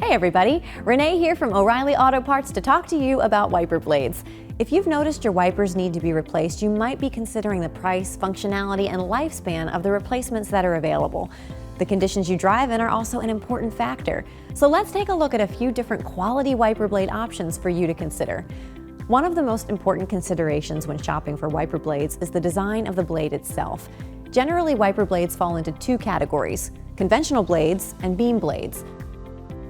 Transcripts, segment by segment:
Hey everybody, Renee here from O'Reilly Auto Parts to talk to you about wiper blades. If you've noticed your wipers need to be replaced, you might be considering the price, functionality, and lifespan of the replacements that are available. The conditions you drive in are also an important factor. So let's take a look at a few different quality wiper blade options for you to consider. One of the most important considerations when shopping for wiper blades is the design of the blade itself. Generally, wiper blades fall into two categories: conventional blades and beam blades.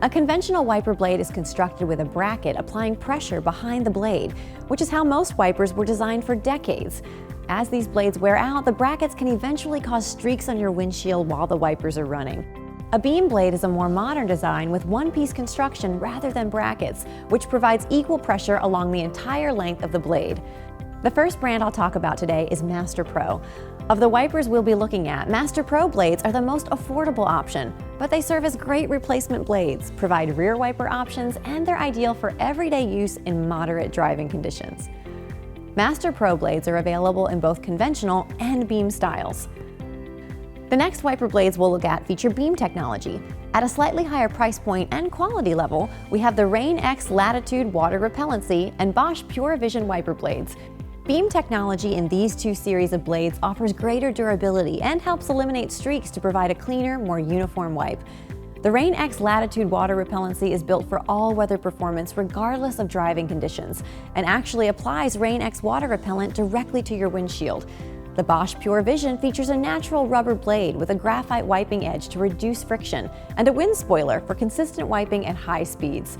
A conventional wiper blade is constructed with a bracket applying pressure behind the blade, which is how most wipers were designed for decades. As these blades wear out, the brackets can eventually cause streaks on your windshield while the wipers are running. A beam blade is a more modern design with one-piece construction rather than brackets, which provides equal pressure along the entire length of the blade. The first brand I'll talk about today is MasterPro. Of the wipers we'll be looking at, MasterPro blades are the most affordable option, but they serve as great replacement blades, provide rear wiper options, and they're ideal for everyday use in moderate driving conditions. MasterPro blades are available in both conventional and beam styles. The next wiper blades we'll look at feature beam technology. At a slightly higher price point and quality level, we have the Rain-X Latitude water repellency and Bosch PureVision wiper blades. Beam technology in these two series of blades offers greater durability and helps eliminate streaks to provide a cleaner, more uniform wipe. The Rain-X Latitude water repellency is built for all-weather performance regardless of driving conditions, and actually applies Rain-X water repellent directly to your windshield. The Bosch PureVision features a natural rubber blade with a graphite wiping edge to reduce friction, and a wind spoiler for consistent wiping at high speeds.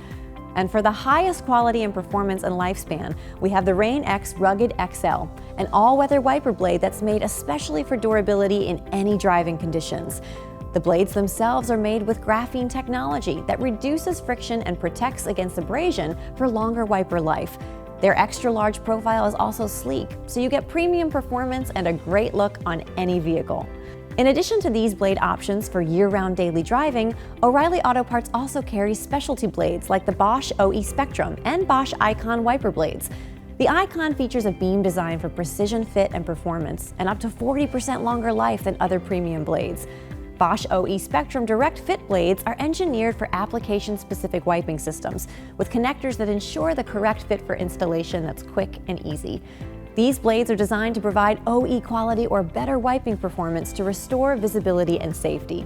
And for the highest quality and performance and lifespan, we have the Rain-X Rugged XL, an all-weather wiper blade that's made especially for durability in any driving conditions. The blades themselves are made with graphene technology that reduces friction and protects against abrasion for longer wiper life. Their extra-large profile is also sleek, so you get premium performance and a great look on any vehicle. In addition to these blade options for year-round daily driving, O'Reilly Auto Parts also carries specialty blades like the Bosch OE Spectrum and Bosch Icon wiper blades. The Icon features a beam design for precision fit and performance, and up to 40% longer life than other premium blades. Bosch OE Spectrum direct fit blades are engineered for application-specific wiping systems, with connectors that ensure the correct fit for installation that's quick and easy. These blades are designed to provide OE quality or better wiping performance to restore visibility and safety.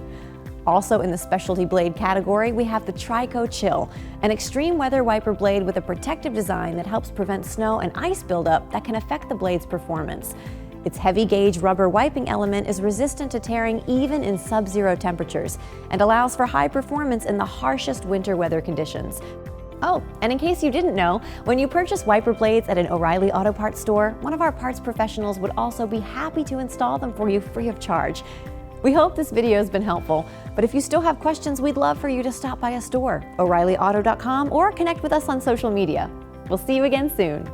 Also in the specialty blade category, we have the Trico Chill, an extreme weather wiper blade with a protective design that helps prevent snow and ice buildup that can affect the blade's performance. Its heavy-gauge rubber wiping element is resistant to tearing even in sub-zero temperatures and allows for high performance in the harshest winter weather conditions. Oh, and in case you didn't know, when you purchase wiper blades at an O'Reilly Auto Parts store, one of our parts professionals would also be happy to install them for you free of charge. We hope this video has been helpful, but if you still have questions, we'd love for you to stop by a store, O'ReillyAuto.com, or connect with us on social media. We'll see you again soon.